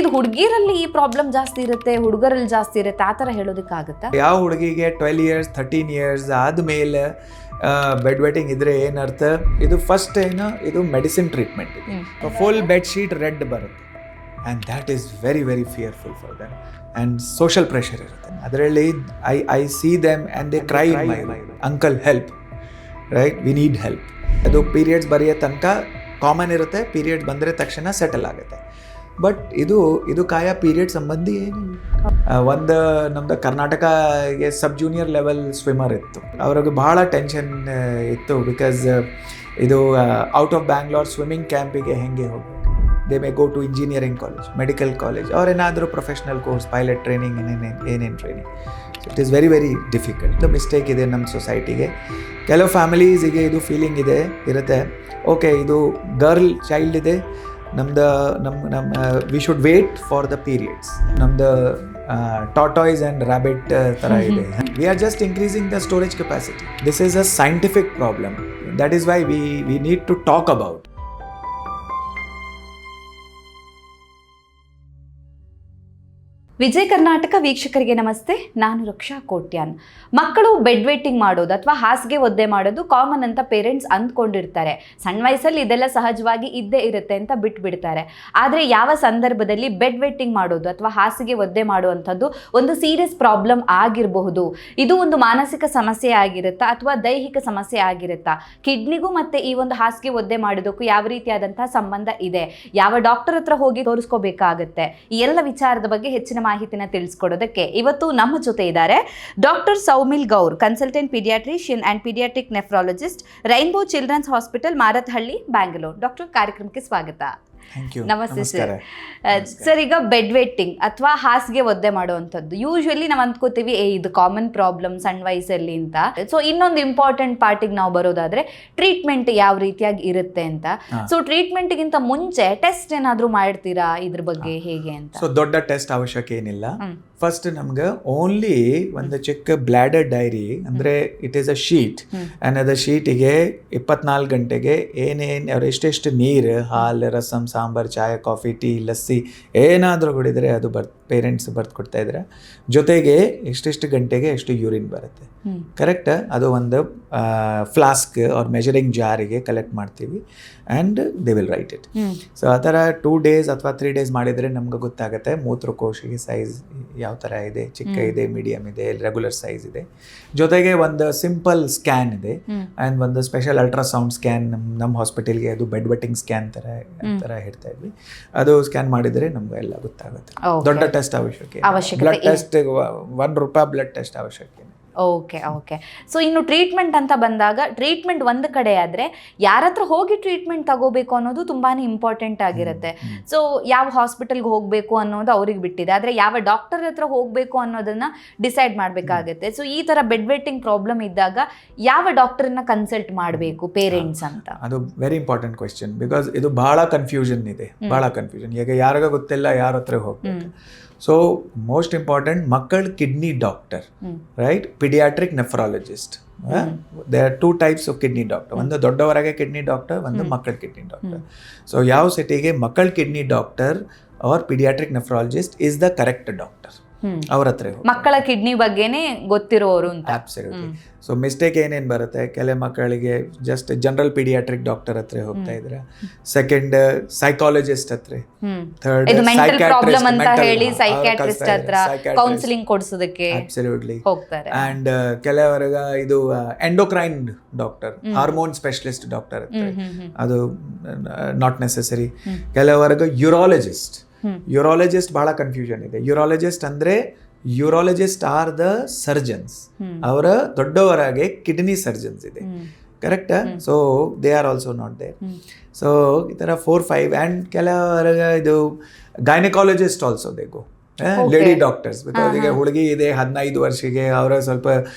ಇದು ಹುಡುಗಿರಲ್ಲಿ ಈ ಪ್ರಾಬ್ಲಮ್ ಜಾಸ್ತಿ ಇರುತ್ತೆ, ಹುಡುಗರಲ್ಲಿ ಜಾಸ್ತಿ ಇರುತ್ತೆ, ಆ ಥರ ಹೇಳೋದಕ್ಕಾಗುತ್ತಾ? ಯಾವ ಹುಡುಗಿಗೆ 12 ಇಯರ್ಸ್ 13 ಇಯರ್ಸ್ ಆದಮೇಲೆ ಬೆಡ್ ವೆಟ್ಟಿಂಗ್ ಇದ್ರೆ ಏನರ್ಥ, ಇದು ಫಸ್ಟ್ ಇದು ಮೆಡಿಸಿನ್ ಟ್ರೀಟ್ಮೆಂಟ್ ಇದೆ. ಫುಲ್ ಬೆಡ್ ಶೀಟ್ ರೆಡ್ ಬರುತ್ತೆ and that is very very fearful for them and social pressure ಇರುತ್ತೆ ಅದರಲ್ಲಿ. I see them and they CRY my uncle help, right, we need help. ಅದು periods ಬರೆಯೋ ತನಕ common ಇರುತ್ತೆ, periods ಬಂದರೆ ತಕ್ಷಣ settle ಆಗುತ್ತೆ. ಬಟ್ ಇದು ಕಾಯ ಪೀರಿಯಡ್ ಸಂಬಂಧಿ ಏನಿಲ್ಲ. ಒಂದು ನಮ್ದು ಕರ್ನಾಟಕಗೆ ಸಬ್ ಜೂನಿಯರ್ ಲೆವೆಲ್ ಸ್ವಿಮ್ಮರ್ ಇತ್ತು, ಅವ್ರಿಗೆ ಭಾಳ ಟೆನ್ಷನ್ ಇತ್ತು. ಬಿಕಾಸ್ ಇದು ಔಟ್ ಆಫ್ ಬ್ಯಾಂಗ್ಳೂರ್ ಸ್ವಿಮ್ಮಿಂಗ್ ಕ್ಯಾಂಪಿಗೆ ಹೆಂಗೆ ಹೋಗಬೇಕು, they may go to engineering college, medical college, ಅವ್ರೇನಾದರೂ ಪ್ರೊಫೆಷ್ನಲ್ ಕೋರ್ಸ್, ಪೈಲಟ್ ಟ್ರೈನಿಂಗ್, ಏನೇನು training. So it is very very difficult. Mistake ಇದೆ ನಮ್ಮ ಸೊಸೈಟಿಗೆ. ಕೆಲವು ಫ್ಯಾಮಿಲೀಸಿಗೆ ಇದು ಫೀಲಿಂಗ್ ಇರುತ್ತೆ, ಓಕೆ ಇದು ಗರ್ಲ್ ಚೈಲ್ಡ್ ಇದೆ, ನಮ್ಮ we should wait for the periods. ನಮ್ದು ಟಾಟಾಯ್ಸ್ ಆ್ಯಂಡ್ ರ್ಯಾಬಿಟ್ ಥರ ಇದೆ. We are just increasing the storage capacity. This is a scientific problem. That is why we need to talk about. Vijaya Karnataka ವೀಕ್ಷಕರಿಗೆ ನಮಸ್ತೆ, ನಾನು ರಕ್ಷಾ ಕೋಟ್ಯಾನ್. ಮಕ್ಕಳು bed waiting ಮಾಡೋದು ಅಥವಾ ಹಾಸಿಗೆ ಒದ್ದೆ ಮಾಡೋದು ಕಾಮನ್ ಅಂತ ಪೇರೆಂಟ್ಸ್ ಅಂದ್ಕೊಂಡಿರ್ತಾರೆ. ಸಣ್ಣ ವಯಸ್ಸಲ್ಲಿ ಇದೆಲ್ಲ ಸಹಜವಾಗಿ ಇದ್ದೇ ಇರುತ್ತೆ ಅಂತ ಬಿಟ್ಬಿಡ್ತಾರೆ. ಆದರೆ ಯಾವ ಸಂದರ್ಭದಲ್ಲಿ ಬೆಡ್ ವೇಟಿಂಗ್ ಮಾಡೋದು ಅಥವಾ ಹಾಸಿಗೆ ಒದ್ದೆ ಮಾಡುವಂಥದ್ದು ಒಂದು ಸೀರಿಯಸ್ ಪ್ರಾಬ್ಲಮ್ ಆಗಿರಬಹುದು. ಇದು ಒಂದು ಮಾನಸಿಕ ಸಮಸ್ಯೆ ಆಗಿರುತ್ತಾ ಅಥವಾ ದೈಹಿಕ ಸಮಸ್ಯೆ ಆಗಿರುತ್ತಾ? ಕಿಡ್ನಿಗೂ ಮತ್ತೆ ಈ ಒಂದು ಹಾಸಿಗೆ ಒದ್ದೆ ಮಾಡೋದಕ್ಕೂ ಯಾವ ರೀತಿಯಾದಂತಹ ಸಂಬಂಧ ಇದೆ? ಯಾವ ಡಾಕ್ಟರ್ ಹತ್ರ ಹೋಗಿ ತೋರಿಸ್ಕೋಬೇಕಾಗತ್ತೆ? ಈ ಎಲ್ಲ ವಿಚಾರದ ಬಗ್ಗೆ ಹೆಚ್ಚಿನ ಮಾಹಿತಿನ ತಿಳಿಸ್ಕೊಡೋದಕ್ಕೆ ಇವತ್ತು ನಮ್ಮ ಜೊತೆ ಇದ್ದಾರೆ doctor Saumil Gaur, consultant pediatrician and pediatric nephrologist, rainbow children's hospital, Marathahalli, Bangalore. Doctor, ಕಾರ್ಯಕ್ರಮಕ್ಕೆ ಸ್ವಾಗತ. ನಮಸ್ತೆ ಸರ್. ಸರ್, ಈಗ ಬೆಡ್ ವೇಟಿಂಗ್ ಅಥವಾ ಹಾಸಿಗೆ ಒದ್ದೆ ಮಾಡುವಂಥದ್ದು ಯೂಶುವಲಿ ನಾವು ಅಂದ್ಕೋತೀವಿ ಇದು ಕಾಮನ್ ಪ್ರಾಬ್ಲಮ್ ಸಣ್ಣ ವಯಸ್ಸಲ್ಲಿ ಅಂತ. ಸೊ ಇನ್ನೊಂದು ಇಂಪಾರ್ಟೆಂಟ್ ಪಾರ್ಟಿಗೆ ನಾವು ಬರೋದಾದ್ರೆ ಟ್ರೀಟ್ಮೆಂಟ್ ಯಾವ ರೀತಿಯಾಗಿ ಇರುತ್ತೆ ಅಂತ. ಸೊ ಟ್ರೀಟ್ಮೆಂಟ್ಗಿಂತ ಮುಂಚೆ ಟೆಸ್ಟ್ ಏನಾದರೂ ಮಾಡ್ತೀರಾ ಇದ್ರ ಬಗ್ಗೆ, ಹೇಗೆ ಅಂತ? ಸೊ ದೊಡ್ಡ ಟೆಸ್ಟ್ ಅವಶ್ಯಕ ಏನಿಲ್ಲ. ಫಸ್ಟ್ ನಮ್ಗೆ ಓನ್ಲಿ ಒಂದು ಚಿಕ್ಕ ಬ್ಲಾಡರ್ ಡೈರಿ, ಅಂದರೆ it is a sheet, and ಅದು ಶೀಟಿಗೆ 24 ಗಂಟೆಗೆ ಏನೇನು ಅವ್ರು ಎಷ್ಟೆಷ್ಟು ನೀರು, ಹಾಲು, ರಸಮ್, ಸಾಂಬಾರು, ಚಾಯ್, ಕಾಫಿ, ಟೀ, ಲಸ್ಸಿ ಏನಾದರೂ ಕುಡಿದ್ರೆ ಅದು ಪೇರೆಂಟ್ಸ್ ಬರ್ದು ಕೊಡ್ತಾ ಇದ್ರೆ, ಜೊತೆಗೆ ಎಷ್ಟೆಷ್ಟು ಗಂಟೆಗೆ ಎಷ್ಟು ಯೂರಿನ್ ಬರುತ್ತೆ, ಕರೆಕ್ಟ್, ಅದು ಒಂದು ಫ್ಲಾಸ್ಕ್ ಅವ್ರ ಮೆಜರಿಂಗ್ ಜಾರಿಗೆ ಕಲೆಕ್ಟ್ ಮಾಡ್ತೀವಿ and they will write it. So ಆ ಥರ 2 days ಅಥವಾ 3 days ಮಾಡಿದರೆ ನಮ್ಗೆ ಗೊತ್ತಾಗುತ್ತೆ ಮೂತ್ರಕೋಶಿಗೆ ಸೈಜ್ ಯಾವ ಥರ ಇದೆ, ಚಿಕ್ಕ ಇದೆ, ಮೀಡಿಯಮ್ ಇದೆ, ರೆಗ್ಯುಲರ್ ಸೈಜ್ ಇದೆ. ಜೊತೆಗೆ ಒಂದು ಸಿಂಪಲ್ ಸ್ಕ್ಯಾನ್ ಇದೆ ಆ್ಯಂಡ್ ಒಂದು ಸ್ಪೆಷಲ್ ಅಲ್ಟ್ರಾಸೌಂಡ್ ಸ್ಕ್ಯಾನ್ ನಮ್ಮ ಹಾಸ್ಪಿಟಲ್ಗೆ, ಅದು ಬೆಡ್ ವೆಟ್ಟಿಂಗ್ ಸ್ಕ್ಯಾನ್ ಥರ ಹೇಳ್ತಾ ಇದ್ವಿ. ಅದು ಸ್ಕ್ಯಾನ್ ಮಾಡಿದರೆ ನಮ್ಗೆ ಎಲ್ಲ ಗೊತ್ತಾಗುತ್ತೆ. ದೊಡ್ಡ ಟೆಸ್ಟ್ ಅವಶ್ಯಕ, ಬ್ಲಡ್ ಟೆಸ್ಟ್ ₹1 ಬ್ಲಡ್ ಟೆಸ್ಟ್ ಅವಶ್ಯಕ. ಓಕೆ. ಸೊ ಇನ್ನು ಟ್ರೀಟ್ಮೆಂಟ್ ಅಂತ ಬಂದಾಗ, ಟ್ರೀಟ್ಮೆಂಟ್ ಒಂದು ಕಡೆ ಆದರೆ ಯಾರ ಹತ್ರ ಹೋಗಿ ಟ್ರೀಟ್ಮೆಂಟ್ ತಗೋಬೇಕು ಅನ್ನೋದು ತುಂಬಾ ಇಂಪಾರ್ಟೆಂಟ್ ಆಗಿರುತ್ತೆ. ಸೊ ಯಾವ ಹಾಸ್ಪಿಟಲ್ಗೆ ಹೋಗಬೇಕು ಅನ್ನೋದು ಅವ್ರಿಗೆ ಬಿಟ್ಟಿದೆ, ಆದರೆ ಯಾವ ಡಾಕ್ಟರ್ ಹತ್ರ ಹೋಗಬೇಕು ಅನ್ನೋದನ್ನ ಡಿಸೈಡ್ ಮಾಡಬೇಕಾಗುತ್ತೆ. ಸೊ ಈ ಥರ ಬೆಡ್ ವೇಟಿಂಗ್ ಪ್ರಾಬ್ಲಮ್ ಇದ್ದಾಗ ಯಾವ ಡಾಕ್ಟರ್ನ ಕನ್ಸಲ್ಟ್ ಮಾಡಬೇಕು ಪೇರೆಂಟ್ಸ್ ಅಂತ? ಅದು ವೆರಿ ಇಂಪಾರ್ಟೆಂಟ್ ಕ್ವೆಶ್ಚನ್. ಬಿಕಾಸ್ ಇದು ಭಾಳ ಕನ್ಫ್ಯೂಷನ್ ಇದೆ, ಈಗ ಯಾರಿಗ ಗೊತ್ತಿಲ್ಲ ಯಾರ ಹತ್ರ ಹೋಗ್ಬೇಕು. ಸೊ ಮೋಸ್ಟ್ ಇಂಪಾರ್ಟೆಂಟ್, ಮಕ್ಕಳ kidney doctor, right, paediatric nephrologist. They are 2 types of kidney doctor. ಒಂದು ದೊಡ್ಡವರಾಗೆ ಕಿಡ್ನಿ ಡಾಕ್ಟರ್, ಒಂದು ಮಕ್ಕಳ ಕಿಡ್ನಿ ಡಾಕ್ಟರ್. ಸೊ ಯಾವ ಸಿಟಿಗೆ ಮಕ್ಕಳ kidney doctor are paediatric nephrologist is the correct doctor. ಅವ್ರ ಹತ್ರ ಮಕ್ಕಳ ಕಿಡ್ನಿ ಬಗ್ಗೆನೇ ಗೊತ್ತಿರೋರು ಅಂತ. ಅಬ್ಸಲ್ಯೂಟ್ಲಿ. ಸೊ ಮಿಸ್ಟೇಕ್ ಏನೇನು ಬರುತ್ತೆ, ಕೆಲವು ಮಕ್ಕಳಿಗೆ ಜಸ್ಟ್ ಜನರಲ್ ಪೀಡಿಯಾಟ್ರಿಕ್ ಡಾಕ್ಟರ್ ಹತ್ರ ಹೋಗ್ತಾ ಇದ್ರೆ, ಸೆಕೆಂಡ್ ಸೈಕಾಲಜಿಸ್ಟ್ ಹತ್ರ, ಥರ್ಡ್ ಪ್ರಾಬ್ಲಮ್ ಅಂತ ಹೇಳಿ ಸೈಕ್ಯಾಟ್ರಿಸ್ಟ್ ಹತ್ರ ಕೌನ್ಸಿಲಿಂಗ್ ಕೊಡಿಸೋದಕ್ಕೆ ಅಬ್ಸಲ್ಯೂಟ್ಲಿ ಹೋಗ್ತಾರೆ. ಅಂಡ್ ಕೆಲವರಿಗೆ ಇದು endocrine doctor, hormone specialist doctor ಹತ್ರ, ಅದು ನಾಟ್ ನೆಸೆಸರಿ. ಕೆಲವರಿಗೆ ಯೂರಾಲಜಿಸ್ಟ್ ಬಹಳ ಕನ್ಫ್ಯೂಷನ್ ಇದೆ. ಯೂರಾಲಜಿಸ್ಟ್ ಅಂದ್ರೆ ಯೂರಾಲಜಿಸ್ಟ್ ಆರ್ ದ ಸರ್ಜನ್ಸ್, ಅವರ ದೊಡ್ಡವರಾಗೆ ಕಿಡ್ನಿ ಸರ್ಜನ್ಸ್ ಇದೆ, correct. So they are also not there. So ಈ ಥರ 4-5 ಆ್ಯಂಡ್ ಕೆಲವರಿಗೆ ಇದು gynaecologist also they go. Lady doctors. Because ಈಗ ಹುಡುಗಿ ಇದೆ 15 ವರ್ಷಕ್ಕೆ, ಅವರ ಸ್ವಲ್ಪ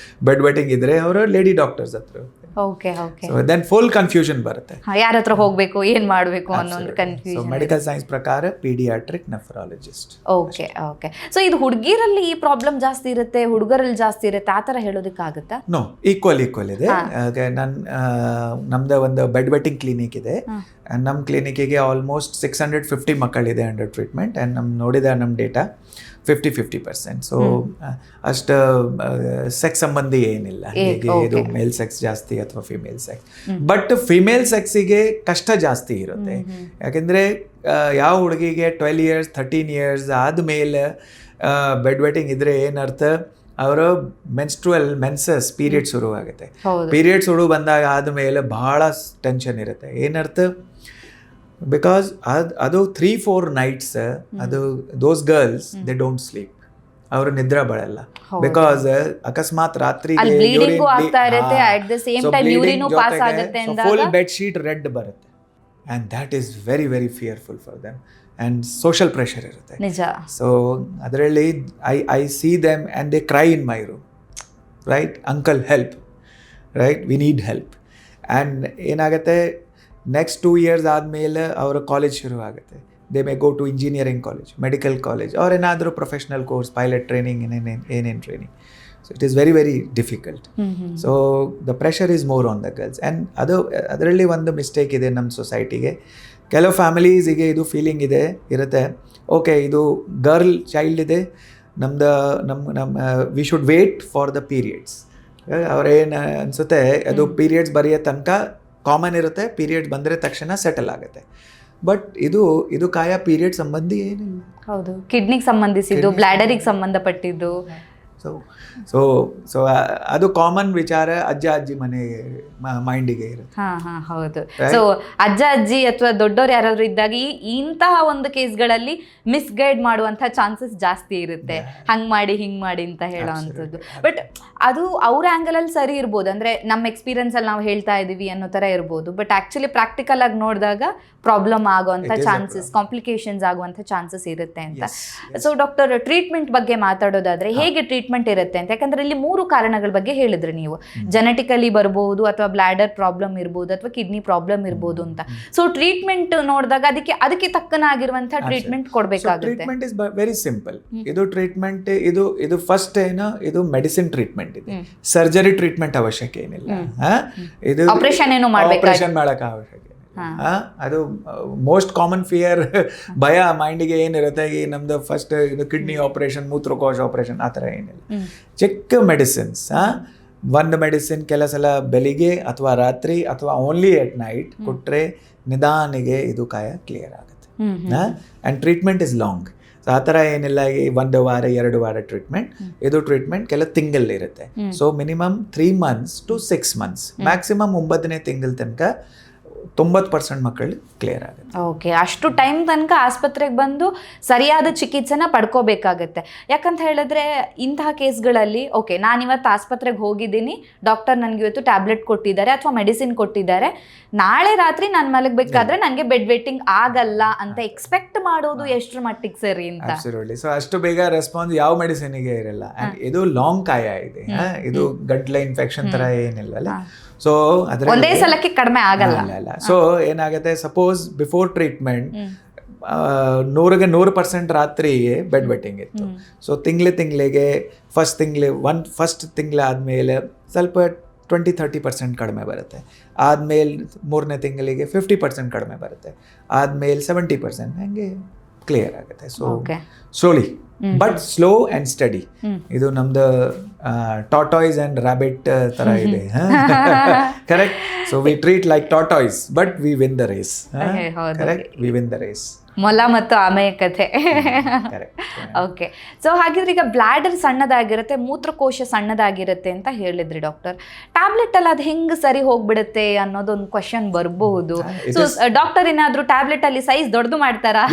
ಬೆಡ್ ವೆಟ್ಟಿಂಗ್ ಇದ್ರೆ ಅವರು ಲೇಡಿ ಡಾಕ್ಟರ್ಸ್ ಹತ್ರ. Okay okay. So then full confusion ಬರುತ್ತೆ, ಯಾರ ಹತ್ರ ಹೋಗ್ಬೇಕು, ಏನ್ ಮಾಡ್ಬೇಕು ಅನ್ನೋ ಒಂದು ಕನ್ಫ್ಯೂಷನ್. ಮೆಡಿಕಲ್ ಸೈನ್ಸ್ ಪ್ರಕಾರ paediatric nephrologist. Okay okay. So ಇದು ಹುಡುಗಿರಲ್ಲಿ ಈ ಪ್ರಾಬ್ಲಮ್ ಜಾಸ್ತಿ ಇರುತ್ತೆ, ಹುಡುಗರಲ್ಲಿ ಜಾಸ್ತಿ ಇರುತ್ತೆ, ಆ ತರ ಹೇಳೋದಕ್ಕಾಗುತ್ತಾ? ನೋ, ಈಕ್ವಲ್ ಇದೆ. ನಮ್ದು ಒಂದು ಬೆಡ್ ವೆಟ್ಟಿಂಗ್ ಕ್ಲಿನಿಕ್ ಇದೆ. ನಮ್ಮ ಕ್ಲಿನಿಕ್ಕಿಗೆ ಆಲ್ಮೋಸ್ಟ್ 650 ಮಕ್ಕಳಿದೆ ಅಂಡರ್ ಟ್ರೀಟ್ಮೆಂಟ್. ಆ್ಯಂಡ್ ನೋಡಿದ ನಮ್ಮ ಡೇಟಾ 50-50%. ಸೊ ಅಷ್ಟು ಸೆಕ್ಸ್ ಸಂಬಂಧಿ ಏನಿಲ್ಲ. ಹೀಗೆ ಇದು ಮೇಲ್ ಸೆಕ್ಸ್ ಜಾಸ್ತಿ ಅಥವಾ ಫಿಮೇಲ್ ಸೆಕ್ಸ್. ಬಟ್ ಫಿಮೇಲ್ ಸೆಕ್ಸಿಗೆ ಕಷ್ಟ ಜಾಸ್ತಿ ಇರುತ್ತೆ. ಯಾಕೆಂದರೆ ಯಾವ ಹುಡುಗಿಗೆ 12 years 13 years ಆದಮೇಲೆ ಬೆಡ್ ವೆಟ್ಟಿಂಗ್ ಇದ್ರೆ ಏನರ್ಥ, ಅವರ ಮೆನ್ಸಸ್ ಪೀರಿಯಡ್ ಶುರು ಆಗುತ್ತೆ. ಪೀರಿಯಡ್ ಶುರು ಬಂದಾಗ ಆದಮೇಲೆ ಬಹಳ ಟೆನ್ಷನ್ ಇರುತ್ತೆ. ಏನರ್ಥ, ಬಿಕಾಸ್ ಅದು 3-4 nights ಅದು those girls they don't sleep, ಅವರು ನಿದ್ರೆ ಬರಲ್ಲ. ಬಿಕಾಸ್ ಅಕಸ್ಮಾತ್ ರಾತ್ರಿ ಫುಲ್ ಬೆಡ್ ಶೀಟ್ ರೆಡ್ ಬರುತ್ತೆ. And that is very very fearful for them. And social pressure ಇರುತ್ತೆ. ಸೊ ಅದರಲ್ಲಿ I see them and they cry in my room, right, uncle help, right, we need help. And ಏನಾಗುತ್ತೆ, next 2 years ಆದಮೇಲೆ ಅವರ college ಶುರು ಆಗುತ್ತೆ. They may go to engineering college, medical college, ಅವ್ರು ಏನಾದರೂ professional course, pilot training, ಏನೇನು training. So it is very very difficult. So the pressure is more on the girls. And ಅದರಲ್ಲಿ ಒಂದು mistake ಇದೆ ನಮ್ಮ ಸೊಸೈಟಿಗೆ. ಕೆಲವು ಫ್ಯಾಮಿಲೀಸಿಗೆ ಇದು ಫೀಲಿಂಗ್ ಇರುತ್ತೆ, ಓಕೆ ಇದು ಗರ್ಲ್ ಚೈಲ್ಡ್ ಇದೆ, ನಮ್ಮ we should wait for the periods. ಅವ್ರೇನು ಅನಿಸುತ್ತೆ, ಅದು ಪೀರಿಯಡ್ಸ್ ಬರೆಯೋ ತನಕ ಕಾಮನ್ ಇರುತ್ತೆ, ಪೀರಿಯಡ್ಸ್ ಬಂದರೆ ತಕ್ಷಣ ಸೆಟಲ್ ಆಗುತ್ತೆ. ಬಟ್ ಇದು ಕಾಯ ಪೀರಿಯಡ್ ಸಂಬಂಧಿ ಏನಿಲ್ಲ. ಹೌದು, ಕಿಡ್ನಿಗೆ ಸಂಬಂಧಿಸಿದ್ದು, ಬ್ಲಾಡರಿಗೆ ಸಂಬಂಧಪಟ್ಟಿದ್ದು. ಸೊ ಅದು ಕಾಮನ್ ವಿಚಾರ ಅಜ್ಜ ಅಜ್ಜಿ ಮನೆಗೆ ಮೈಂಡಿಗೆ ಇರುತ್ತೆ. ಹೌದು. ಸೊ ಅಜ್ಜ ಅಜ್ಜಿ ಅಥವಾ ದೊಡ್ಡವ್ರು ಯಾರಾದ್ರೂ ಇದ್ದಾಗ ಇಂತಹ ಒಂದು ಕೇಸ್ಗಳಲ್ಲಿ ಮಿಸ್ಗೈಡ್ ಮಾಡುವಂಥ ಚಾನ್ಸಸ್ ಜಾಸ್ತಿ ಇರುತ್ತೆ. ಹಂಗೆ ಮಾಡಿ ಹಿಂಗೆ ಮಾಡಿ ಅಂತ ಹೇಳೋ ಅಂಥದ್ದು. ಬಟ್ ಅದು ಅವ್ರ ಆ್ಯಂಗಲಲ್ಲಿ ಸರಿ ಇರ್ಬೋದು, ಅಂದರೆ ನಮ್ಮ ಎಕ್ಸ್ಪೀರಿಯನ್ಸಲ್ಲಿ ನಾವು ಹೇಳ್ತಾ ಇದ್ದೀವಿ ಅನ್ನೋ ಥರ ಇರ್ಬೋದು. ಬಟ್ ಆ್ಯಕ್ಚುಲಿ ಪ್ರಾಕ್ಟಿಕಲ್ ಆಗಿ ನೋಡಿದಾಗ ಪ್ರಾಬ್ಲಮ್ ಆಗುವಂಥ ಚಾನ್ಸಸ್, ಕಾಂಪ್ಲಿಕೇಶನ್ಸ್ ಆಗುವಂಥ ಚಾನ್ಸಸ್ ಇರುತ್ತೆ ಅಂತ. ಸೊ ಡಾಕ್ಟರ್, ಟ್ರೀಟ್ಮೆಂಟ್ ಬಗ್ಗೆ ಮಾತಾಡೋದಾದ್ರೆ ಹೇಗೆ ಟ್ರೀಟ್ಮೆಂಟ್ ಇರುತ್ತೆ ಅಂತ? ಯಾಕಂದ್ರೆ ಇಲ್ಲಿ 3 ಕಾರಣಗಳ ಬಗ್ಗೆ ಹೇಳಿದ್ರಿ ನೀವು. ಜೆನೆಟಿಕಲಿ ಬರ್ಬೋದು, ಅಥವಾ ಬ್ಲಾಡರ್ ಪ್ರಾಬ್ಲಮ್ ಇರ್ಬೋದು, ಅಥವಾ ಕಿಡ್ನಿ ಪ್ರಾಬ್ಲಮ್ ಇರ್ಬೋದು ಅಂತ. ಸೊ ಟ್ರೀಟ್ಮೆಂಟ್ ನೋಡಿದಾಗ ಅದಕ್ಕೆ ತಕ್ಕನಾಗಿರುವಂಥ ಟ್ರೀಟ್ಮೆಂಟ್ ಕೊಡಬೇಕಾಗುತ್ತೆ. Treatment is very simple. ಇದು ಟ್ರೀಟ್ಮೆಂಟ್ ಇದು ಫಸ್ಟ್ ಇದು ಮೆಡಿಸಿನ್ ಟ್ರೀಟ್ಮೆಂಟ್ ಇದೆ. ಸರ್ಜರಿ ಟ್ರೀಟ್ಮೆಂಟ್ ಅವಶ್ಯಕ ಏನಿಲ್ಲ. ಇದು ಆಪರೇಷನ್ ಮಾಡಕ್ಕೆ ಅವಶ್ಯಕ. ಅದು ಮೋಸ್ಟ್ ಕಾಮನ್ ಫಿಯರ್, ಭಯ ಮೈಂಡಿಗೆ ಏನಿರುತ್ತೆ, ಈ ನಮ್ದು ಫಸ್ಟ್ ಇದು ಕಿಡ್ನಿ ಆಪರೇಷನ್, ಮೂತ್ರಕೋಶ ಆಪರೇಷನ್, ಆ ಥರ ಏನಿಲ್ಲ. ಚಿಕ್ಕ ಮೆಡಿಸಿನ್ಸ್, ಒಂದು ಮೆಡಿಸಿನ್ ಕೆಲವು ಸಲ ಬೆಳಿಗ್ಗೆ ಅಥವಾ ರಾತ್ರಿ ಅಥವಾ ಓನ್ಲಿ ಎಟ್ ನೈಟ್ ಕೊಟ್ಟರೆ ನಿಧಾನಿಗೆ ಇದು ಕಾಯ ಕ್ಲಿಯರ್ ಆಗುತ್ತೆ. And treatment is long. So ಆ ಥರ ಏನಿಲ್ಲ, 1 ವಾರ 2 ವಾರ ಟ್ರೀಟ್ಮೆಂಟ್. ಇದು ಟ್ರೀಟ್ಮೆಂಟ್ ಕೆಲವು ತಿಂಗಳಿರುತ್ತೆ. So minimum 3 months to 6 months, maximum 9ನೇ ತಿಂಗಳ ತನಕ 90% ಮಕ್ಕಳು ಕ್ಲಿಯರ್ ಆಗುತ್ತೆ. ಓಕೆ, ಅಷ್ಟು ಟೈಮ್ ತನಕ ಆಸ್ಪತ್ರೆಗೆ ಬಂದು ಸರಿಯಾದ ಚಿಕಿತ್ಸೆನ ಪಡ್ಕೋಬೇಕಾಗತ್ತೆ. ಯಾಕಂತ ಹೇಳಿದ್ರೆ ಇಂತಹ ಕೇಸ್ಗಳಲ್ಲಿ ಓಕೆ, ನಾನಿವತ್ತು ಆಸ್ಪತ್ರೆಗೆ ಹೋಗಿದ್ದೀನಿ, ಡಾಕ್ಟರ್ ನನಗೆ ಇವತ್ತು ಟ್ಯಾಬ್ಲೆಟ್ ಕೊಟ್ಟಿದ್ದಾರೆ ಅಥವಾ ಮೆಡಿಸಿನ್ ಕೊಟ್ಟಿದ್ದಾರೆ, ನಾಳೆ ರಾತ್ರಿ ನಾನು ಮಲಗಬೇಕಾದ್ರೆ ನನಗೆ ಬೆಡ್ ವೇಟಿಂಗ್ ಆಗಲ್ಲ ಅಂತ ಎಕ್ಸ್ಪೆಕ್ಟ್ ಮಾಡೋದು ಎಷ್ಟರ ಮಟ್ಟಿಗೆ ಸರಿ ಅಂತ? ಅಬ್ಸಲ್ಯೂಟ್ಲಿ. ಸೊ ಅಷ್ಟು ಬೇಗ ರೆಸ್ಪಾನ್ಸ್ ಯಾವ ಮೆಡಿಸಿನ್ಗೆ ಇರಲ್ಲ. ಇದು ಲಾಂಗ್ ಕಾಯ ಇದೆ, ಇದು ಗಡ್ಲ ಇನ್ಫೆಕ್ಷನ್ ಥರ ಏನಿಲ್ಲ. ಸೊ ಒಂದೇ ಸಲಕ್ಕೆ ಕಡಿಮೆ ಆಗಲ್ಲ. ಸೊ ಏನಾಗುತ್ತೆ, ಸಪೋಸ್ ಬಿಫೋರ್ ಟ್ರೀಟ್ಮೆಂಟ್ 100% ರಾತ್ರಿಗೆ ಬೆಡ್ ವೆಟ್ಟಿಂಗ್ ಇತ್ತು. ಸೊ ತಿಂಗಳಿಗೆ ಫಸ್ಟ್ ತಿಂಗಳಾದ್ಮೇಲೆ ಸ್ವಲ್ಪ 20-30% ಕಡಿಮೆ ಬರುತ್ತೆ. ಆದ್ಮೇಲೆ 3ನೇ ತಿಂಗಳಿಗೆ 50% ಕಡಿಮೆ ಬರುತ್ತೆ. ಆದ್ಮೇಲೆ 70% ಹಂಗೆ ಕ್ಲಿಯರ್ ಆಗುತ್ತೆ. So slowly but slow and study. ಇದು ನಮ್ದು ಟಾಟಾಯ್ಸ್ ಆ್ಯಂಡ್ ರ್ಯಾಬಿಟ್ ಥರ ಇದೆ. Correct. So we treat like tortoise but we win the race. Correct, we win the race. ಮೊಲ ಮತ್ತು ಆಮೆಯ ಕಥೆ. ಓಕೆ. ಸೊ ಹಾಗಿದ್ರೆ ಈಗ ಬ್ಲಾಡರ್ ಸಣ್ಣದಾಗಿರುತ್ತೆ, ಮೂತ್ರಕೋಶ ಸಣ್ಣದಾಗಿರುತ್ತೆ ಅಂತ ಹೇಳಿದ್ರಿ ಡಾಕ್ಟರ್. ಟ್ಯಾಬ್ಲೆಟ್ ಅಲ್ಲಿ ಅದು ಹೆಂಗ್ ಸರಿ ಹೋಗ್ಬಿಡುತ್ತೆ ಅನ್ನೋದೊಂದು ಕ್ವಶನ್ ಬರಬಹುದು. ಸೊ ಡಾಕ್ಟರ್ ಏನಾದ್ರು ಟ್ಯಾಬ್ಲೆಟ್ ಅಲ್ಲಿ ಸೈಜ್ ದೊಡ್ಡದು ಮಾಡ್ತಾರಾ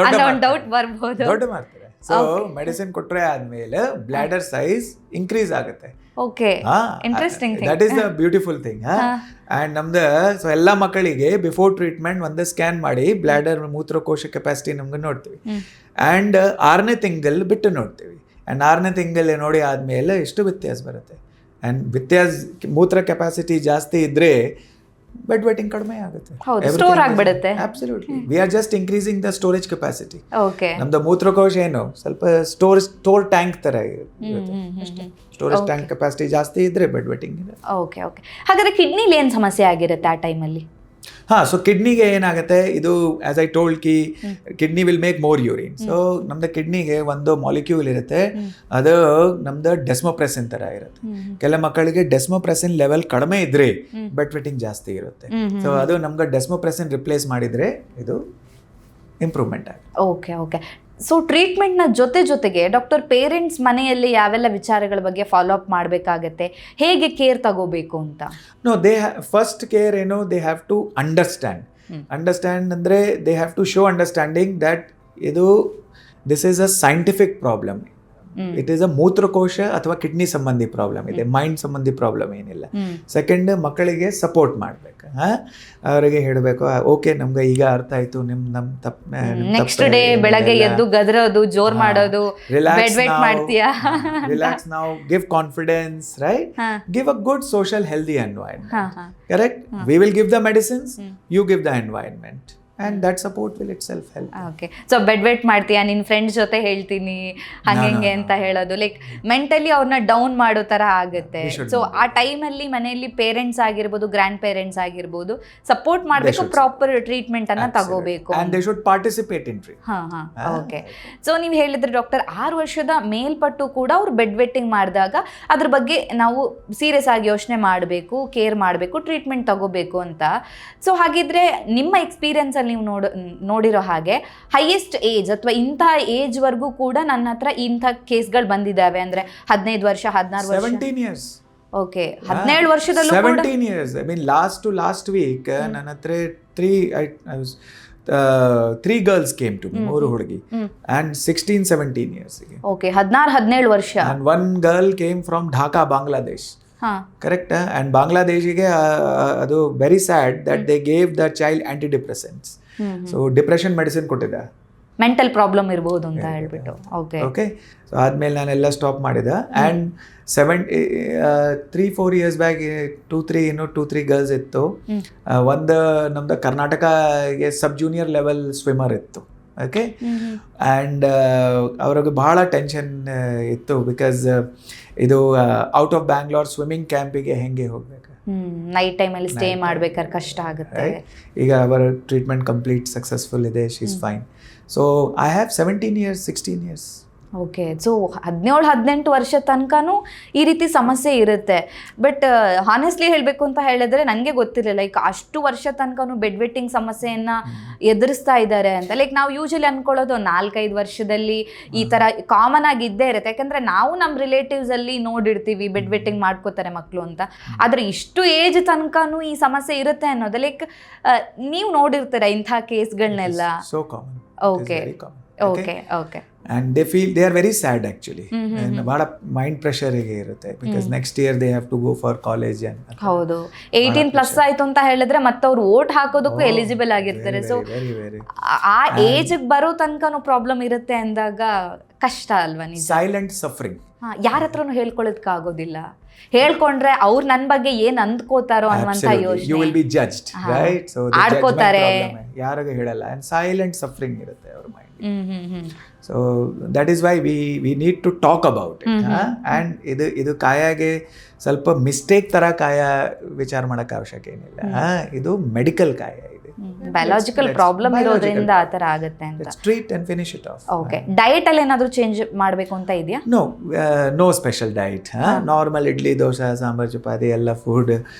ಅನ್ನೋ ಒಂದು ಡೌಟ್ ಬರ್ಬಹುದು. ದೊಡ್ಡ ಮಾಡ್ತಾರೆ. ಸೊ ಮೆಡಿಸಿನ್ ಕೊಟ್ಟರೆ ಆದ್ಮೇಲೆ ಬ್ಲಾಡರ್ ಸೈಜ್ ಇನ್ಕ್ರೀಸ್ ಆಗುತ್ತೆ. Okay interesting that is the beautiful thing. And ನಮ್ದು ಸೊ ಎಲ್ಲ ಮಕ್ಕಳಿಗೆ ಬಿಫೋರ್ ಟ್ರೀಟ್ಮೆಂಟ್ ಒಂದು ಸ್ಕ್ಯಾನ್ ಮಾಡಿ ಬ್ಲ್ಯಾಡರ್ ಮೂತ್ರಕೋಶ ಕೆಪಾಸಿಟಿ ನಮ್ಗೆ ನೋಡ್ತೀವಿ. ಆ್ಯಂಡ್ 6ನೇ ತಿಂಗಳು ಬಿಟ್ಟು ನೋಡ್ತೀವಿ. ಆ್ಯಂಡ್ 6ನೇ ತಿಂಗಳು ನೋಡಿ ಆದಮೇಲೆ ಎಷ್ಟು ವ್ಯತ್ಯಾಸ ಬರುತ್ತೆ. ಆ್ಯಂಡ್ ವ್ಯತ್ಯಾಸ ಮೂತ್ರ ಕೆಪಾಸಿಟಿ ಜಾಸ್ತಿ ಇದ್ದರೆ ಬೆಡ್ ವೆಟ್ಟಿಂಗ್ ಕಡಿಮೆ ಆಗುತ್ತೆ. ಸ್ಟೋರ್ ಆಗಿಬಿಡುತ್ತೆ. Absolutely. V are just increasing the storage capacity. Okay, ನಮ್ದು ಮೂತ್ರಕೋಶ ಏನು ಸ್ವಲ್ಪ ಸ್ಟೋರ್ ಟ್ಯಾಂಕ್ ಥರ ಇರುತ್ತೆ. ಸ್ಟೋರೇಜ್ ಟ್ಯಾಂಕ್ ಕೆಪಾಸಿಟಿ ಜಾಸ್ತಿ ಇದ್ರೆ ಬೆಡ್ ವೆಟ್ಟಿಂಗ್ ಇದೆ. Okay okay. ಹಾಗಾದ್ರೆ ಕಿಡ್ನಿಲಿ ಏನು ಸಮಸ್ಯೆ ಆಗಿರುತ್ತೆ ಆ ಟೈಮಲ್ಲಿ? ಹಾಂ, ಸೊ ಕಿಡ್ನಿಗೆ ಏನಾಗುತ್ತೆ, ಇದು as I told kidney will make more urine. So ನಮ್ದು ಕಿಡ್ನಿಗೆ ಒಂದು ಮಾಲಿಕ್ಯೂಲ್ ಇರುತ್ತೆ, ಅದು ನಮ್ದು ಡೆಸ್ಮೋಪ್ರೆಸಿನ್ ಥರ ಇರುತ್ತೆ. ಕೆಲ ಮಕ್ಕಳಿಗೆ ಡೆಸ್ಮೋಪ್ರೆಸಿನ್ ಲೆವೆಲ್ ಕಡಿಮೆ ಇದ್ರೆ ಬೆಡ್ ವೆಟ್ಟಿಂಗ್ ಜಾಸ್ತಿ ಇರುತ್ತೆ. ಸೊ ಅದು ನಮ್ಗೆ ಡೆಸ್ಮೋಪ್ರೆಸಿನ್ ರಿಪ್ಲೇಸ್ ಮಾಡಿದರೆ ಇದು ಇಂಪ್ರೂವ್ಮೆಂಟ್ ಆಗುತ್ತೆ. Okay okay. ಸೊ ಟ್ರೀಟ್ಮೆಂಟ್ನ ಜೊತೆಗೆ ಡಾಕ್ಟರ್ ಪೇರೆಂಟ್ಸ್ ಮನೆಯಲ್ಲಿ ಯಾವೆಲ್ಲ ವಿಚಾರಗಳ ಬಗ್ಗೆ ಫಾಲೋ ಅಪ್ ಮಾಡಬೇಕಾಗತ್ತೆ, ಹೇಗೆ ಕೇರ್ ತಗೋಬೇಕು ಅಂತ? ನೋ, ಫಸ್ಟ್ ಕೇರ್ ಏನು, ದೇ ಹ್ಯಾವ್ ಟು ಅಂಡರ್ಸ್ಟ್ಯಾಂಡ್ ಅಂದರೆ they have to show understanding that ಇದು this is a scientific problem. It is a ಮೂತ್ರಕೋಶ ಅಥವಾ ಕಿಡ್ನಿ ಸಂಬಂಧಿ ಪ್ರಾಬ್ಲಮ್ ಇದೆ, ಮೈಂಡ್ ಸಂಬಂಧಿ ಪ್ರಾಬ್ಲಮ್ ಏನಿಲ್ಲ. ಸೆಕೆಂಡ್, ಮಕ್ಕಳಿಗೆ ಸಪೋರ್ಟ್ ಮಾಡಬೇಕು. ಅವರಿಗೆ ಹೇಳಬೇಕು, ಓಕೆ ನಮ್ಗೆ ಈಗ ಅರ್ಥ ಆಯ್ತು, ನಮ್ಮ ನೆಕ್ಸ್ಟ್ ಡೇ ಬೆಳಗ್ಗೆ ಎದ್ದು ಗದರೋದು, ಜೋರ್ ಮಾಡೋದು, ರಿಲ್ಯಾಕ್ಸ್ ನಾವು, give confidence, right? Give a good social healthy environment. Correct? We will give the medicines, you give the environment. And that support will itself help. Okay. So bed wet ಮಾಡ್ತೀಯಾ, ನಿನ್ನ friends ಜೊತೆ ಹೇಳ್ತೀನಿ ಹಂಗೆ ಅಂತ ಹೇಳೋದು like mentally ಅವ್ರನ್ನ down ಮಾಡೋ ಥರ ಆಗುತ್ತೆ. ಸೊ ಆ ಟೈಮಲ್ಲಿ ಮನೆಯಲ್ಲಿ ಪೇರೆಂಟ್ಸ್ ಆಗಿರ್ಬೋದು, ಗ್ರ್ಯಾಂಡ್ ಪೇರೆಂಟ್ಸ್ ಆಗಿರ್ಬೋದು, ಸಪೋರ್ಟ್ ಮಾಡಬೇಕು, ಪ್ರಾಪರ್ ಟ್ರೀಟ್ಮೆಂಟ್ ಅನ್ನ ತಗೋಬೇಕು. And they should participate in treatment. ಹಾಂ ಓಕೆ. ಸೊ ನೀವು ಹೇಳಿದ್ರೆ ಡಾಕ್ಟರ್ 6 ವರ್ಷದ ಮೇಲ್ಪಟ್ಟು ಕೂಡ ಅವ್ರು ಬೆಡ್ ವೆಟ್ಟಿಂಗ್ ಮಾಡಿದಾಗ ಅದ್ರ ಬಗ್ಗೆ ನಾವು ಸೀರಿಯಸ್ ಆಗಿ ಯೋಚನೆ ಮಾಡಬೇಕು, ಕೇರ್ ಮಾಡಬೇಕು, ಟ್ರೀಟ್ಮೆಂಟ್ ತಗೋಬೇಕು ಅಂತ. ಸೊ ಹಾಗಿದ್ರೆ ನಿಮ್ಮ ಎಕ್ಸ್ಪೀರಿಯನ್ಸಲ್ಲಿ ನೀವು ನೋಡಿರೋ ಹಾಗೆ ಹೈಯೆಸ್ಟ್ ಏಜ್ ಅಥವಾ ಇಂಥ ಏಜ್ವರೆಗೂ ಕೂಡ ನನ್ನ ಹತ್ರ ಇಂಥ ಕೇಸ್ಗಳು ಬಂದಿದ್ದಾವೆ ಅಂದ್ರೆ 15 ವರ್ಷ, 16 ವರ್ಷ, 17 years. Okay, 17 ವರ್ಷದಲ್ಲೂ 17 years. I mean last week ನನ್ನ ಹತ್ರ 3 girls came to me, 3 ಹುಡುಗಿ, and 16-17 years. ಓಕೆ, 16-17 ವರ್ಷ. And one girl came from Dhaka, Bangladesh. Correct. And ಬಾಂಗ್ಲಾದೇಶಿಗೆ ಅದು very sad that they gave the child antidepressants. So depression medicine ಕೊಟ್ಟಿದ್ದ, mental problem ಇರ್ಬೋದು ಅಂತ ಹೇಳ್ಬಿಟ್ಟು. ಓಕೆ. ಸೊ ಆದ್ಮೇಲೆ ನಾನೆಲ್ಲ ಸ್ಟಾಪ್ ಮಾಡಿದೆ. ಆ್ಯಂಡ್ 3-4 years ಬ್ಯಾಕ್ 2-3 ಗರ್ಲ್ಸ್ ಇತ್ತು. ಒಂದು ನಮ್ದು ಕರ್ನಾಟಕಗೆ ಸಬ್ ಜೂನಿಯರ್ ಲೆವೆಲ್ ಸ್ವಿಮ್ಮರ್ ಇತ್ತು. ಓಕೆ. ಆ್ಯಂಡ್ ಅವ್ರಿಗೆ ಭಾಳ ಟೆನ್ಷನ್ ಇತ್ತು, ಬಿಕಾಸ್ ಇದು ಔಟ್ ಆಫ್ ಬ್ಯಾಂಗ್ಳೂರ್ ಸ್ವಿಮ್ಮಿಂಗ್ ಕ್ಯಾಂಪಿಗೆ ಹೆಂಗೆ ಹೋಗ್ಬೇಕು, ನೈಟ್ ಟೈಮಲ್ಲಿ ಸ್ಟೇ ಮಾಡ್ಬೇಕಾದ್ರೆ ಕಷ್ಟ ಆಗುತ್ತೆ. ಈಗ ಅವರ ಟ್ರೀಟ್ಮೆಂಟ್ ಕಂಪ್ಲೀಟ್ ಸಕ್ಸಸ್ಫುಲ್ ಇದೆ, she is fine. So I have 17 years, 16 years. Okay. So 17-18 ವರ್ಷ ತನಕನೂ ಈ ರೀತಿ ಸಮಸ್ಯೆ ಇರುತ್ತೆ. ಬಟ್ ಹಾನೆಸ್ಟ್ಲಿ ಹೇಳಬೇಕು ಅಂತ ಹೇಳಿದ್ರೆ ನನಗೆ ಗೊತ್ತಿರಲಿಲ್ಲ ಲೈಕ್ ಅಷ್ಟು ವರ್ಷ ತನಕನೂ ಬೆಡ್ ವೆಟ್ಟಿಂಗ್ ಸಮಸ್ಯೆಯನ್ನು ಎದುರಿಸ್ತಾ ಇದ್ದಾರೆ ಅಂತ. ಲೈಕ್ ನಾವು ಯೂಶಲಿ ಅಂದ್ಕೊಳ್ಳೋದು 4-5 ವರ್ಷದಲ್ಲಿ ಈ ಥರ ಕಾಮನ್ ಆಗಿ ಇದ್ದೇ ಇರುತ್ತೆ, ಯಾಕಂದರೆ ನಾವು ನಮ್ಮ ರಿಲೇಟಿವ್ಸಲ್ಲಿ ನೋಡಿರ್ತೀವಿ ಬೆಡ್ ವೆಟ್ಟಿಂಗ್ ಮಾಡ್ಕೋತಾರೆ ಮಕ್ಕಳು ಅಂತ. ಆದರೆ ಇಷ್ಟು ಏಜ್ ತನಕನೂ ಈ ಸಮಸ್ಯೆ ಇರುತ್ತೆ ಅನ್ನೋದು ಲೈಕ್ ನೀವು ನೋಡಿರ್ತೀರ ಇಂಥ ಕೇಸ್ಗಳನ್ನೆಲ್ಲ. So common. Okay okay okay. And they are very sad actually. ಭಾಳ ಮೈಂಡ್ ಪ್ರೆಷರಿಗೆ ಇರುತ್ತೆ, because next year they have to go for college. ಹೌದು, 18+ ಆಯ್ತು ಅಂತ ಹೇಳಿದ್ರೆ ಮತ್ತೆ ಅವ್ರು ವೋಟ್ ಹಾಕೋದಕ್ಕೂ ಎಲಿಜಿಬಲ್ ಆಗಿರ್ತಾರೆ. ಸೊ ಆ ಏಜ್ ಬರೋ ತನಕನೂ ಪ್ರಾಬ್ಲಮ್ ಇರುತ್ತೆ ಅಂದಾಗ ಕಷ್ಟ ಅಲ್ವಾ? ನಿಜ. Silent suffering. ಯಾರ ಹತ್ರನೂ ಹೇಳ್ಕೊಳ್ಳೋದಕ್ಕಾಗೋದಿಲ್ಲ. ಹೇಳ್ಕೊಂಡ್ರೆ ಅವ್ರು ನನ್ನ ಬಗ್ಗೆ ಏನ್ ಅಂದ್ಕೋತಾರೋ ಅನ್ನುವಂತ ಯೋಚನೆ. You will be judged, right? So ಆಡ್ಕೋತಾರೆ, ಯಾರಿಗೂ ಹೇಳಲ್ಲ. ಅಂಡ್ ಸೈಲೆಂಟ್ ಸಫರಿಂಗ್ ಇರುತ್ತೆ ಅವ್ರ mind. So that is why we need to talk about it. And ಇದು ಕಾಯಾಗೆ ಸ್ವಲ್ಪ ಮಿಸ್ಟೇಕ್ ಥರ ಕಾಯ ವಿಚಾರ ಮಾಡೋಕ್ಕೆ ಅವಶ್ಯಕ ಏನಿಲ್ಲ. ಇದು ಮೆಡಿಕಲ್ ಕಾಯ, ಇದೆ ಬಯಾಲಜಿಕಲ್ ಪ್ರಾಬ್ಲಮ್ ಇರೋದ್ರಿಂದ ಆ ಥರ ಆಗುತ್ತೆ ಅಂತ. Treat and finish it off. Okay. Diet ಅಲ್ಲಿ ಏನಾದರೂ ಚೇಂಜ್ ಮಾಡಬೇಕು ಅಂತ ಇದೆಯಾ? No special diet. Normal idli, dosa, sambar, chapati ಎಲ್ಲ ಫುಡ್,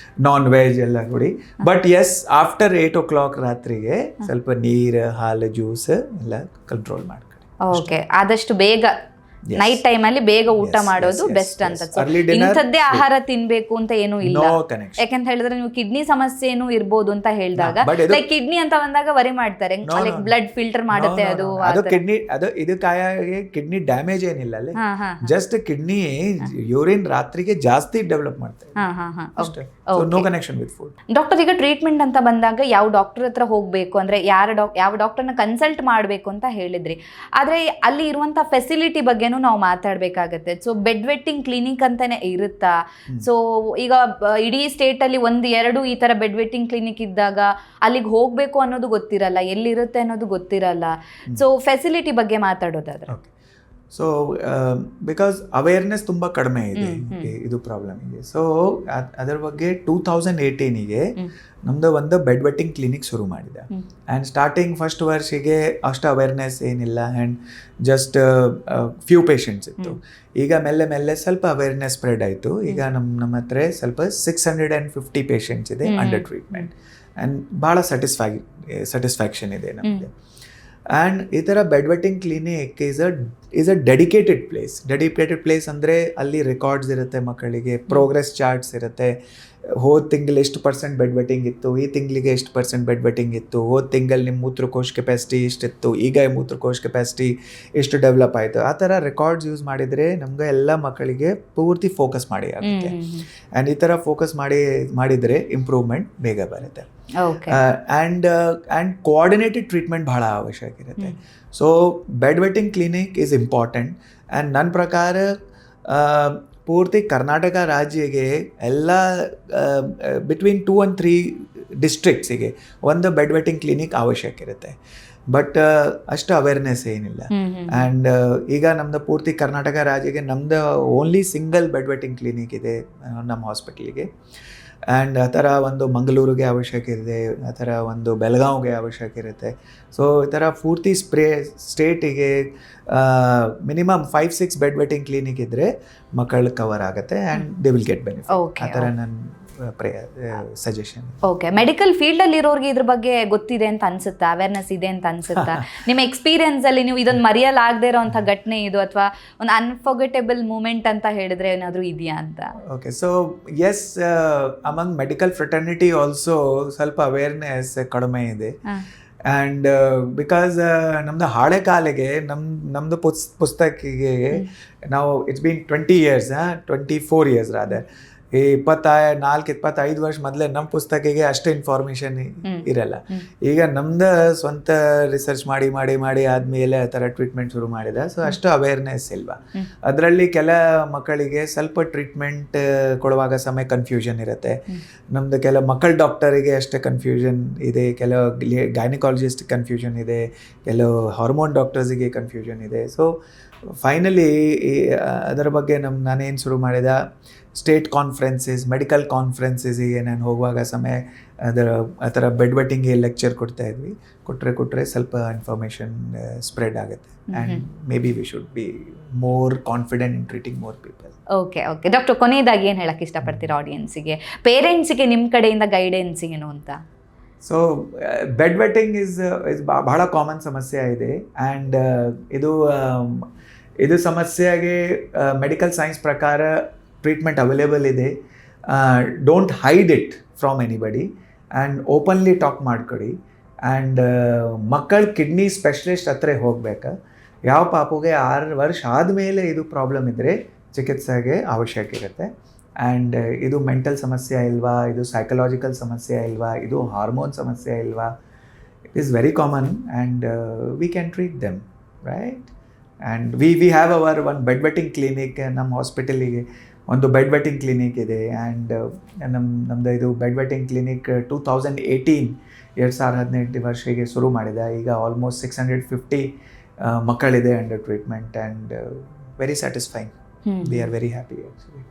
ನಾನ್ ವೆಜ್ ಎಲ್ಲ ಕೊಡಿ. ಬಟ್ ಎಸ್, ಆಫ್ಟರ್ 8 o'clock ರಾತ್ರಿಗೆ ಸ್ವಲ್ಪ ನೀರು, ಹಾಲು, ಜ್ಯೂಸ್ ಎಲ್ಲ ಕಂಟ್ರೋಲ್ ಮಾಡ್ಕೊಳ್ಳಿ. ಓಕೆ. ಆದಷ್ಟು ಬೇಗ ನೈಟ್ ಟೈಮ್ ಅಲ್ಲಿ ಬೇಗ ಊಟ Yes, ಮಾಡೋದು yes, ಬೆಸ್ಟ್ yes. ಅಂತ. Early dinner, ಇಂಥದ್ದೇ food. ಆಹಾರ ತಿನ್ಬೇಕು ಅಂತ ಏನು ಇಲ್ಲ. No connection. ಯಾಕಂತ ಹೇಳಿದ್ರೆ ನೀವು ಕಿಡ್ನಿ ಸಮಸ್ಯೆನೂ ಇರ್ಬೋದು ಅಂತ ಹೇಳಿದಾಗ No, but ಇದು- ಲೈಕ್ ಕಿಡ್ನಿ ಅಂತ ಬಂದಾಗ ವರಿ ಮಾಡ್ತಾರೆ, No, like no, blood filter ಮಾಡುತ್ತೆ ಅದು ಆ ಅದು ಥರ. ಕಿಡ್ನಿ ಅದು ಇದು ಕಾಯಾಗಿ ಕಿಡ್ನಿ ಡ್ಯಾಮೇಜ್ ಏನಿಲ್ಲ ಅಲ್ಲಿ, ಹಾ ಹಾ ಜಸ್ಟ್ ಕಿಡ್ನಿ ಯೂರಿನ್ ರಾತ್ರಿಗೆ ಜಾಸ್ತಿ ಡೆವಲಪ್ ಮಾಡ್ತಾರೆ ಹಾ ಹಾ ಹಾ ಅಷ್ಟೇ. So no connection with food. Doctor, ಈಗ ಟ್ರೀಟ್ಮೆಂಟ್ ಅಂತ ಬಂದಾಗ ಯಾವ ಡಾಕ್ಟರ್ ಹತ್ರ ಹೋಗ್ಬೇಕು ಅಂದ್ರೆ ಯಾವ ಡಾಕ್ಟರ್ನ ಕನ್ಸಲ್ಟ್ ಮಾಡಬೇಕು ಅಂತ ಹೇಳಿದ್ರಿ, ಆದ್ರೆ ಅಲ್ಲಿ ಇರುವಂತ ಫೆಸಿಲಿಟಿ ಬಗ್ಗೆನೂ ನಾವು ಮಾತಾಡ್ಬೇಕಾಗತ್ತೆ. ಸೊ ಬೆಡ್ ವೆಟ್ಟಿಂಗ್ ಕ್ಲಿನಿಕ್ ಅಂತಾನೆ ಇರುತ್ತಾ? ಸೊ ಈಗ ಇಡೀ ಸ್ಟೇಟ್ ಅಲ್ಲಿ 1-2 ಈ ತರ ಬೆಡ್ ವೆಟ್ಟಿಂಗ್ ಕ್ಲಿನಿಕ್ ಇದ್ದಾಗ ಅಲ್ಲಿಗೆ ಹೋಗ್ಬೇಕು ಅನ್ನೋದು ಗೊತ್ತಿರಲ್ಲ, ಎಲ್ಲಿರುತ್ತೆ ಅನ್ನೋದು ಗೊತ್ತಿರಲ್ಲ. ಸೊ ಫೆಸಿಲಿಟಿ ಬಗ್ಗೆ ಮಾತಾಡೋದಾದ್ರೆ. ಸೊ ಬಿಕಾಸ್ ಅವೇರ್ನೆಸ್ ತುಂಬ ಕಡಿಮೆ ಇದೆ ಇದು ಪ್ರಾಬ್ಲಮ್ ಇದೆ. ಸೊ ಅದರ ಬಗ್ಗೆ 2018ಗೆ ನಮ್ಮದು ಒಂದು ಬೆಡ್ ವೆಟ್ಟಿಂಗ್ ಕ್ಲಿನಿಕ್ ಶುರು ಮಾಡಿದೆ. ಆ್ಯಂಡ್ ಸ್ಟಾರ್ಟಿಂಗ್ ಫಸ್ಟ್ ವರ್ಷಿಗೆ ಅಷ್ಟು ಅವೇರ್ನೆಸ್ ಏನಿಲ್ಲ, ಆ್ಯಂಡ್ ಜಸ್ಟ್ ಫ್ಯೂ ಪೇಷಂಟ್ಸ್ ಇತ್ತು. ಈಗ ಮೆಲ್ಲೆ ಸ್ವಲ್ಪ ಅವೇರ್ನೆಸ್ ಸ್ಪ್ರೆಡ್ ಆಯಿತು. ಈಗ ನಮ್ಮ ಹತ್ರ ಸ್ವಲ್ಪ 650 ಪೇಷಂಟ್ಸ್ ಇದೆ ಅಂಡರ್ ಟ್ರೀಟ್ಮೆಂಟ್, ಆ್ಯಂಡ್ ಭಾಳ ಸ್ಯಾಟಿಸ್ಫ್ಯಾಕ್ಷನ್ ಇದೆ ನಮಗೆ. ಆ್ಯಂಡ್ ಈ ಥರ bed wetting clinic is a dedicated place. ಅಂದರೆ ಅಲ್ಲಿ ರೆಕಾರ್ಡ್ಸ್ ಇರುತ್ತೆ, ಮಕ್ಕಳಿಗೆ ಪ್ರೋಗ್ರೆಸ್ ಚಾರ್ಟ್ಸ್ ಇರುತ್ತೆ. ಹೋದ ತಿಂಗಳು ಎಷ್ಟು % ಬೆಡ್ ವೆಟ್ಟಿಂಗ್ ಇತ್ತು, ಈ ತಿಂಗಳಿಗೆ ಎಷ್ಟು % ಬೆಡ್ ವೆಟ್ಟಿಂಗ್ ಇತ್ತು, ಹೋದ ತಿಂಗಳು ನಿಮ್ಮ ಮೂತ್ರಕೋಶ ಕೆಪಾಸಿಟಿ ಇಷ್ಟಿತ್ತು, ಈಗ ಮೂತ್ರಕೋಶ ಕೆಪಾಸಿಟಿ ಎಷ್ಟು ಡೆವಲಪ್ ಆಯಿತು, ಆ ಥರ ರೆಕಾರ್ಡ್ಸ್ ಯೂಸ್ ಮಾಡಿದರೆ ನಮಗೆ ಎಲ್ಲ ಮಕ್ಕಳಿಗೆ ಪೂರ್ತಿ ಫೋಕಸ್ ಮಾಡಿ ಆಗುತ್ತೆ. ಆ್ಯಂಡ್ ಈ ಥರ ಫೋಕಸ್ ಮಾಡಿದರೆ ಇಂಪ್ರೂವ್ಮೆಂಟ್ ಬೇಗ ಬರುತ್ತೆ. ಆ್ಯಂಡ್ ಕೋಆರ್ಡಿನೇಟೆಡ್ ಟ್ರೀಟ್ಮೆಂಟ್ ಭಾಳ ಅವಶ್ಯಕ ಇರುತ್ತೆ. So bed wetting clinic is important. And ನನ್ನ ಪ್ರಕಾರ ಪೂರ್ತಿ ಕರ್ನಾಟಕ ರಾಜ್ಯಗೆ ಎಲ್ಲ ಬಿಟ್ವೀನ್ 2 and 3 ಡಿಸ್ಟ್ರಿಕ್ಟ್ಸಿಗೆ ಒಂದು ಬೆಡ್ ವೆಟ್ಟಿಂಗ್ ಕ್ಲಿನಿಕ್ ಅವಶ್ಯಕ ಇರುತ್ತೆ. ಬಟ್ ಅಷ್ಟು ಅವೇರ್ನೆಸ್ ಏನಿಲ್ಲ. ಆ್ಯಂಡ್ ಈಗ ನಮ್ಮದು ಪೂರ್ತಿ ಕರ್ನಾಟಕ ರಾಜ್ಯಕ್ಕೆ ನಮ್ಮದು only single bed wetting clinic ಇದೆ ನಮ್ಮ ಹಾಸ್ಪಿಟ್ಲಿಗೆ. ಆ್ಯಂಡ್ ಆ ಥರ ಒಂದು ಮಂಗಳೂರಿಗೆ ಅವಶ್ಯಕ ಇದೆ, ಆ ಥರ ಒಂದು ಬೆಳಗಾವಿಗೆ ಅವಶ್ಯಕ ಇರುತ್ತೆ. ಸೊ ಈ ಥರ ಪೂರ್ತಿ ಸ್ಟೇಟಿಗೆ ಮಿನಿಮಮ್ 5-6 ಬೆಡ್ ವೆಟ್ಟಿಂಗ್ ಕ್ಲಿನಿಕ್ ಇದ್ದರೆ ಮಕ್ಕಳು ಕವರ್ ಆಗುತ್ತೆ, and they will get benefit. ಆ ಥರ ನನ್ನ ಸಜೆಷನ್. ಓಕೆ, ಮೆಡಿಕಲ್ ಫೀಲ್ಡ್ ಅಲ್ಲಿ ಇರೋರಿಗೆ ಇದ್ರ ಬಗ್ಗೆ ಗೊತ್ತಿದೆ ಅಂತ ಅನ್ಸುತ್ತಾ, ಅವೇರ್ನೆಸ್ ಇದೆ ಅಂತ ಅನ್ಸುತ್ತಾ? ನಿಮ್ಮ ಎಕ್ಸ್ಪೀರಿಯನ್ಸ್ ಅಲ್ಲಿ ನೀವು ಇದೊಂದು ಮರೆಯಲಾಗದೇ ಇರೋಂಥ ಘಟನೆ ಇದು, ಅಥವಾ ಒಂದು ಅನ್ಫರ್ಗೆಟಬಲ್ ಮೂಮೆಂಟ್ ಅಂತ ಹೇಳಿದ್ರೆ ಏನಾದರೂ ಇದೆಯಾ ಅಂತ? Okay, so yes, among medical fraternity also ಸ್ವಲ್ಪ ಅವೇರ್ನೆಸ್ ಕಡಿಮೆ ಇದೆ. ಆ್ಯಂಡ್ ಬಿಕಾಸ್ ನಮ್ಮದು ಹಳೆ ಕಾಲಿಗೆ ನಮ್ಮದು ಪುಸ್ತಕಿಗೆ ನಾವು it's been 20 years, 24 years rather. ಈ 24-25 ವರ್ಷ ಮೊದಲೇ ನಮ್ಮ ಪುಸ್ತಕಿಗೆ ಅಷ್ಟು ಇನ್ಫಾರ್ಮೇಷನ್ ಇರಲ್ಲ. ಈಗ ನಮ್ದು ಸ್ವಂತ ರಿಸರ್ಚ್ ಮಾಡಿ ಆದಮೇಲೆ ಆ ಥರ ಟ್ರೀಟ್ಮೆಂಟ್ ಶುರು ಮಾಡಿದೆ. ಸೊ ಅಷ್ಟು ಅವೇರ್ನೆಸ್ ಇಲ್ವಾ. ಅದರಲ್ಲಿ ಕೆಲ ಮಕ್ಕಳಿಗೆ ಸ್ವಲ್ಪ ಟ್ರೀಟ್ಮೆಂಟ್ ಕೊಡುವಾಗ ಸಮಯ ಕನ್ಫ್ಯೂಷನ್ ಇರುತ್ತೆ. ನಮ್ಮದು ಕೆಲ ಮಕ್ಕಳ ಡಾಕ್ಟರಿಗೆ ಅಷ್ಟೇ ಕನ್ಫ್ಯೂಷನ್ ಇದೆ, ಕೆಲವು ಗೈನಕಾಲಜಿಸ್ಟ್ ಕನ್ಫ್ಯೂಷನ್ ಇದೆ, ಕೆಲವು ಹಾರ್ಮೋನ್ ಡಾಕ್ಟರ್ಸಿಗೆ ಕನ್ಫ್ಯೂಷನ್ ಇದೆ. ಸೊ ಫೈನಲಿ ಅದರ ಬಗ್ಗೆ ನಾನೇನು ಶುರು ಮಾಡಿದೆ, ಸ್ಟೇಟ್ ಕಾನ್ಫರೆನ್ಸಸ್, ಮೆಡಿಕಲ್ ಕಾನ್ಫರೆನ್ಸಸ್ಸಿಗೆ ನಾನು ಹೋಗುವಾಗ ಸಮಯ ಆ ಥರ ಬೆಡ್ ವೆಟ್ಟಿಂಗ್ಗೆ ಲೆಕ್ಚರ್ ಕೊಟ್ಟರೆ ಸ್ವಲ್ಪ ಇನ್ಫಾರ್ಮೇಷನ್ ಸ್ಪ್ರೆಡ್ ಆಗುತ್ತೆ. And may be we should be more confident in treating more people. Okay doctor, ಕೊನೆಯದಾಗಿ ಏನು ಹೇಳಕ್ಕೆ ಇಷ್ಟಪಡ್ತೀರಾ ಆಡಿಯನ್ಸಿಗೆ, ಪೇರೆಂಟ್ಸಿಗೆ ನಿಮ್ಮ ಕಡೆಯಿಂದ ಗೈಡೆನ್ಸ್ ಏನು ಅಂತ? ಸೊ ಬೆಡ್ ವೆಟ್ಟಿಂಗ್ ಇಸ್ ಬಹಳ ಕಾಮನ್ ಸಮಸ್ಯೆ ಇದೆ. ಆ್ಯಂಡ್ ಇದು ಸಮಸ್ಯೆಗೆ ಮೆಡಿಕಲ್ ಸೈನ್ಸ್ ಪ್ರಕಾರ ಟ್ರೀಟ್ಮೆಂಟ್ ಅವೈಲೇಬಲ್ ಇದೆ. Don't hide it from anybody, and openly talk ಮಾಡ್ಕೊಡಿ. ಆ್ಯಂಡ್ ಮಕ್ಕಳ ಕಿಡ್ನಿ ಸ್ಪೆಷಲಿಸ್ಟ್ ಹತ್ರ ಹೋಗ್ಬೇಕು. ಯಾವ ಪಾಪುಗೆ 6 ವರ್ಷ ಆದಮೇಲೆ ಇದು ಪ್ರಾಬ್ಲಮ್ ಇದ್ದರೆ ಚಿಕಿತ್ಸೆಗೆ ಅವಶ್ಯಕ ಇರುತ್ತೆ. ಆ್ಯಂಡ್ ಇದು ಮೆಂಟಲ್ ಸಮಸ್ಯೆ ಇಲ್ವಾ, ಇದು ಸೈಕಲಾಜಿಕಲ್ ಸಮಸ್ಯೆ ಇಲ್ವಾ, ಇದು ಹಾರ್ಮೋನ್ ಸಮಸ್ಯೆ ಇಲ್ವಾ, it is very common, and we can treat them, right. And we have our one bed wetting clinic. ನಮ್ಮ ಹಾಸ್ಪಿಟಲಿಗೆ ಒಂದು ಬೆಡ್ ವೆಟ್ಟಿಂಗ್ ಕ್ಲಿನಿಕ್ ಇದೆ. ಆ್ಯಂಡ್ ನಮ್ಮದು ಇದು ಬೆಡ್ ವೆಟ್ಟಿಂಗ್ ಕ್ಲಿನಿಕ್ 2018 ವರ್ಷಕ್ಕೆ ಶುರು ಮಾಡಿದೆ. ಈಗ ಆಲ್ಮೋಸ್ಟ್ 650 ಮಕ್ಕಳಿದೆ under treatment, and very satisfying. We are very happy actually.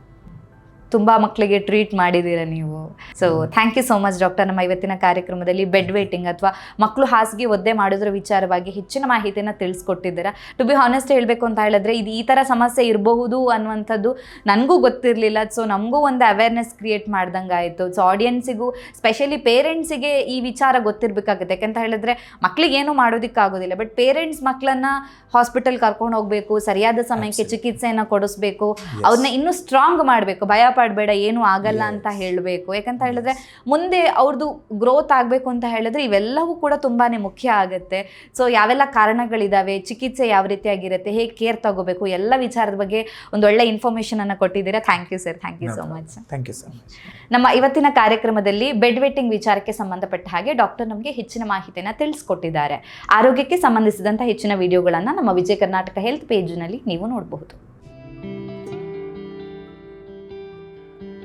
ತುಂಬ ಮಕ್ಕಳಿಗೆ ಟ್ರೀಟ್ ಮಾಡಿದ್ದೀರಾ ನೀವು. So thank you so much doctor. ನಮ್ಮ ಇವತ್ತಿನ ಕಾರ್ಯಕ್ರಮದಲ್ಲಿ ಬೆಡ್ ವೇಟಿಂಗ್ ಅಥವಾ ಮಕ್ಕಳು ಹಾಸಿಗೆ ಒದ್ದೆ ಮಾಡೋದ್ರ ವಿಚಾರವಾಗಿ ಹೆಚ್ಚಿನ ಮಾಹಿತಿಯನ್ನು ತಿಳಿಸ್ಕೊಟ್ಟಿದ್ದೀರಾ. ಟು ಬಿ ಹಾನೆಸ್ಟ್ ಹೇಳಬೇಕು ಅಂತ ಹೇಳಿದ್ರೆ ಇದು ಈ ಥರ ಸಮಸ್ಯೆ ಇರಬಹುದು ಅನ್ನುವಂಥದ್ದು ನನಗೂ ಗೊತ್ತಿರಲಿಲ್ಲ. ಸೊ ನಮಗೂ ಒಂದು ಅವೇರ್ನೆಸ್ ಕ್ರಿಯೇಟ್ ಮಾಡ್ದಂಗೆ ಆಯಿತು. ಸೊ ಆಡಿಯನ್ಸಿಗೂ ಸ್ಪೆಷಲಿ ಪೇರೆಂಟ್ಸಿಗೆ ಈ ವಿಚಾರ ಗೊತ್ತಿರಬೇಕಾಗುತ್ತೆ. ಯಾಕಂತ ಹೇಳಿದ್ರೆ ಮಕ್ಕಳಿಗೆ ಏನು ಮಾಡೋದಕ್ಕಾಗೋದಿಲ್ಲ, ಬಟ್ ಪೇರೆಂಟ್ಸ್ ಮಕ್ಕಳನ್ನು ಹಾಸ್ಪಿಟಲ್ ಕರ್ಕೊಂಡು ಹೋಗಬೇಕು, ಸರಿಯಾದ ಸಮಯಕ್ಕೆ ಚಿಕಿತ್ಸೆಯನ್ನು ಕೊಡಿಸ್ಬೇಕು, ಅವ್ರನ್ನ ಇನ್ನೂ ಸ್ಟ್ರಾಂಗ್ ಮಾಡಬೇಕು, ಭಯ ಪಡಬೇಡ ಏನೂ ಆಗಲ್ಲ ಅಂತ ಹೇಳಬೇಕು. ಯಾಕಂತ ಹೇಳಿದ್ರೆ ಮುಂದೆ ಅವ್ರದ್ದು ಗ್ರೋತ್ ಆಗಬೇಕು ಅಂತ ಹೇಳಿದ್ರೆ ಇವೆಲ್ಲವೂ ಕೂಡ ತುಂಬಾ ಮುಖ್ಯ ಆಗುತ್ತೆ. ಸೊ ಯಾವೆಲ್ಲ ಕಾರಣಗಳಿದ್ದಾವೆ, ಚಿಕಿತ್ಸೆ ಯಾವ ರೀತಿಯಾಗಿರುತ್ತೆ, ಹೇಗೆ ಕೇರ್ ತಗೋಬೇಕು, ಎಲ್ಲ ವಿಚಾರದ ಬಗ್ಗೆ ಒಂದು ಒಳ್ಳೆ ಇನ್ಫಾರ್ಮೇಷನನ್ನು ಕೊಟ್ಟಿದ್ದೀರಾ. Thank you sir, thank you so much. Thank you so much. ನಮ್ಮ ಇವತ್ತಿನ ಕಾರ್ಯಕ್ರಮದಲ್ಲಿ ಬೆಡ್ ವೇಟಿಂಗ್ ವಿಚಾರಕ್ಕೆ ಸಂಬಂಧಪಟ್ಟ ಹಾಗೆ ಡಾಕ್ಟರ್ ನಮಗೆ ಹೆಚ್ಚಿನ ಮಾಹಿತಿಯನ್ನು ತಿಳಿಸ್ಕೊಟ್ಟಿದ್ದಾರೆ. ಆರೋಗ್ಯಕ್ಕೆ ಸಂಬಂಧಿಸಿದಂಥ ಹೆಚ್ಚಿನ ವಿಡಿಯೋಗಳನ್ನು ನಮ್ಮ ವಿಜಯ ಕರ್ನಾಟಕ ಹೆಲ್ತ್ ಪೇಜ್ನಲ್ಲಿ ನೀವು ನೋಡಬಹುದು.